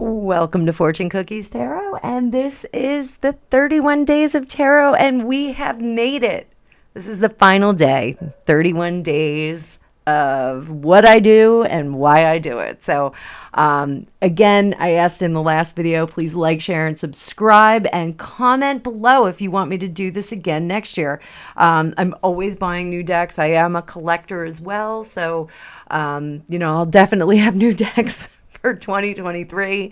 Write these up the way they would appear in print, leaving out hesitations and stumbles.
Welcome to Fortune Cookies Tarot, and this is the 31 days of tarot, and we have made it. This is the final day, 31 days of what I do and why I do it. So, again, I asked in the last video, please like, share, and subscribe, and comment below if you want me to do this again next year. I'm always buying new decks. I am a collector as well, so, I'll definitely have new decks for 2023,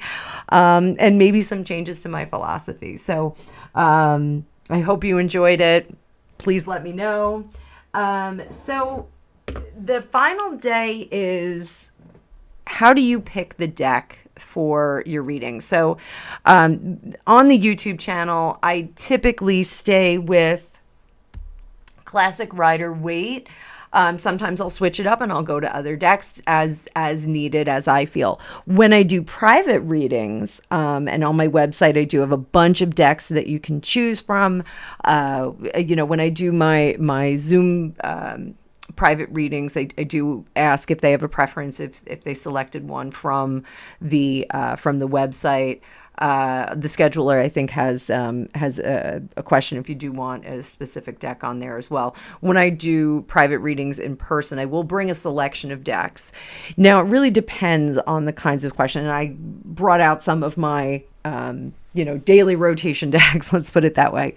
and maybe some changes to my philosophy. So I hope you enjoyed it. Please let me know. So the final day is, how do you pick the deck for your reading? So on the YouTube channel, I typically stay with Classic Rider-Waite. Sometimes I'll switch it up and I'll go to other decks as needed, as I feel. When I do private readings, and on my website, I do have a bunch of decks that you can choose from. When I do my Zoom private readings, I do ask if they have a preference, if they selected one from the website. The scheduler, I think, has a question if you do want a specific deck on there as well. When I do private readings in person, I will bring a selection of decks. Now, it really depends on the kinds of question. And I brought out some of my daily rotation decks, let's put it that way.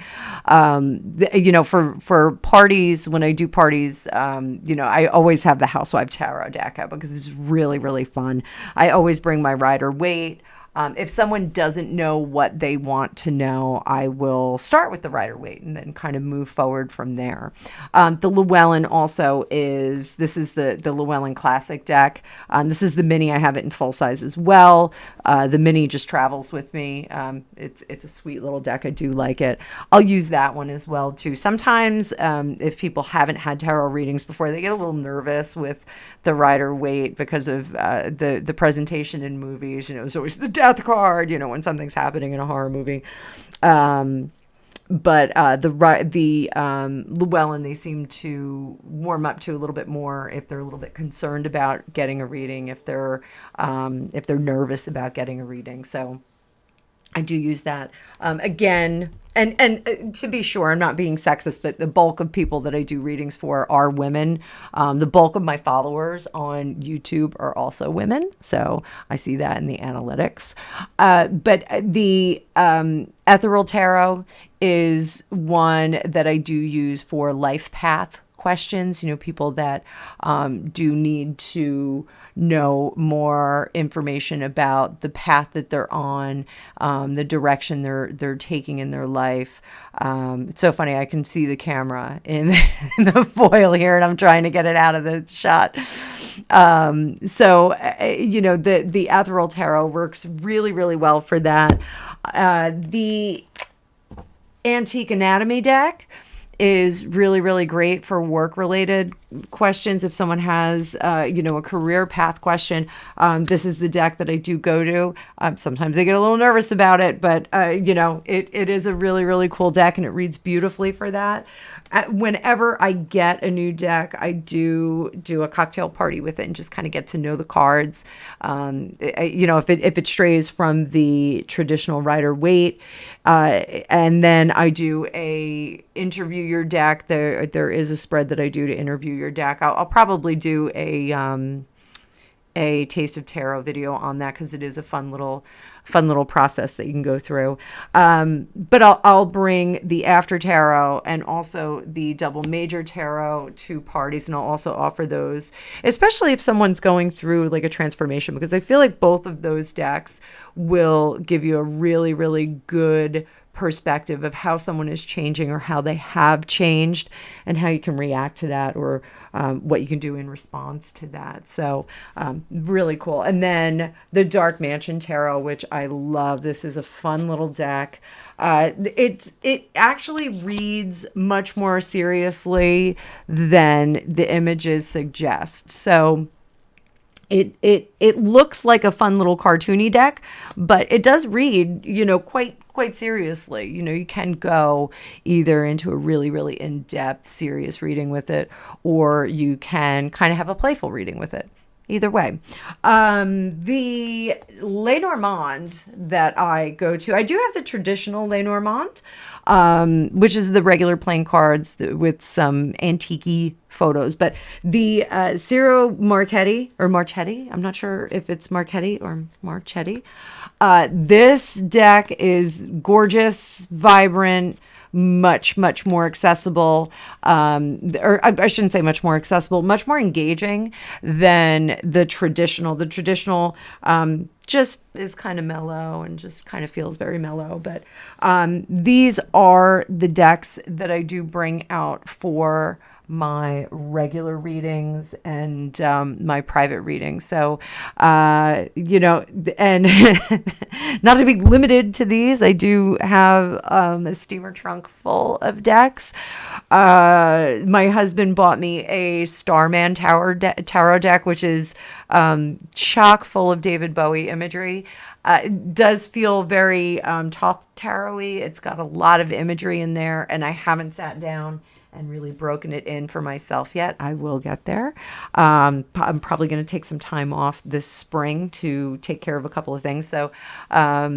For parties, when I do parties, I always have the Housewife Tarot deck out because it's really, really fun. I always bring my Rider-Waite. If someone doesn't know what they want to know, I will start with the Rider-Waite and then kind of move forward from there. The Llewellyn also this is the Llewellyn Classic deck. This is the mini. I have it in full size as well. The mini just travels with me. It's a sweet little deck. I do like it. I'll use that one as well too. Sometimes if people haven't had tarot readings before, they get a little nervous with the Rider-Waite because of the presentation in movies. It's always the death card, when something's happening in a horror movie. But the Llewellyn, they seem to warm up to a little bit more if they're a little bit concerned about getting a reading, if they're nervous about getting a reading. So I do use that. Again, and to be sure, I'm not being sexist, but the bulk of people that I do readings for are women. The bulk of my followers on YouTube are also women, so I see that in the analytics. But the Ethereal Tarot is one that I do use for life path questions, people that do need to know more information about the path that they're on, the direction they're taking in their life. It's so funny. I can see the camera in the foil here, and I'm trying to get it out of the shot. The Ethereal Tarot works really, really well for that. The Antique Anatomy deck is really, really great for work-related questions. If someone has, a career path question, this is the deck that I do go to. Sometimes I get a little nervous about it, but, it is a really, really cool deck, and it reads beautifully for that. Whenever I get a new deck, I do a cocktail party with it and just kind of get to know the cards. If it strays from the traditional Rider-Waite, and then I do a interview your deck. There is a spread that I do to interview your deck. I'll probably do a Taste of Tarot video on that because it is a fun little process that you can go through. But I'll bring the After Tarot and also the Double Major Tarot to parties, and I'll also offer those, especially if someone's going through like a transformation, because I feel like both of those decks will give you a really, really good perspective of how someone is changing or how they have changed and how you can react to that, or what you can do in response to that. So really cool. And then the Dark Mansion Tarot, which I love. This is a fun little deck. It actually reads much more seriously than the images suggest. So it looks like a fun little cartoony deck, but it does read, quite seriously. You can go either into a really, really in-depth, serious reading with it, or you can kind of have a playful reading with it. either way. The Lenormand that I go to, I do have the traditional Lenormand, which is the regular playing cards with some antique photos. But the Ciro Marchetti or Marchetti, I'm not sure if it's Marchetti or Marchetti. This deck is gorgeous, vibrant, much more accessible, or I shouldn't say much more accessible, much more engaging than the traditional. The traditional just is kind of mellow and just kind of feels very mellow. But these are the decks that I do bring out for my regular readings and my private readings. So, and not to be limited to these, I do have a steamer trunk full of decks. My husband bought me a Starman Tarot deck, which is chock full of David Bowie imagery. It does feel very Thoth Tarot-y. It's got a lot of imagery in there, and I haven't sat down and really broken it in for myself yet. I will get there. I'm probably going to take some time off this spring to take care of a couple of things. So, I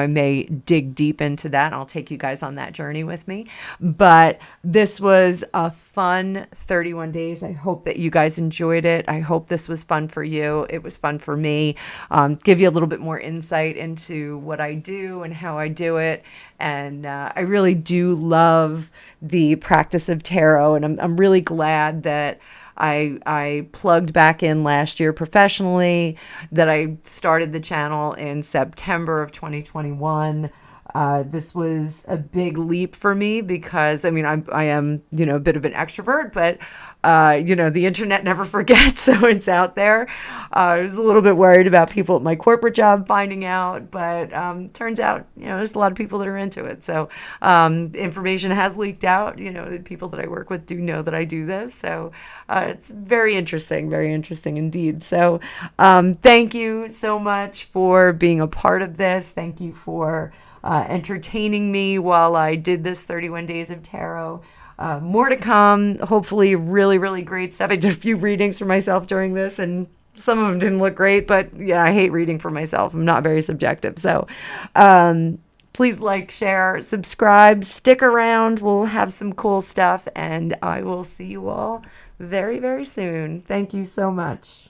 may dig deep into that. I'll take you guys on that journey with me. But this was a fun 31 days. I hope that you guys enjoyed it. I hope this was fun for you. It was fun for me. Give you a little bit more insight into what I do and how I do it. And I really do love the practice of tarot, and I'm really glad that I plugged back in last year professionally, that I started the channel in September of 2021. This was a big leap for me because, I am, a bit of an extrovert, but, the internet never forgets, so it's out there. I was a little bit worried about people at my corporate job finding out, but turns out, there's a lot of people that are into it. So information has leaked out. The people that I work with do know that I do this. So it's very interesting indeed. So thank you so much for being a part of this. Thank you for entertaining me while I did this 31 days of tarot. More to come. Hopefully really, really great stuff. I did a few readings for myself during this, and some of them didn't look great, but yeah, I hate reading for myself. I'm not very subjective. So please like, share, subscribe, stick around. We'll have some cool stuff, and I will see you all very, very soon. Thank you so much.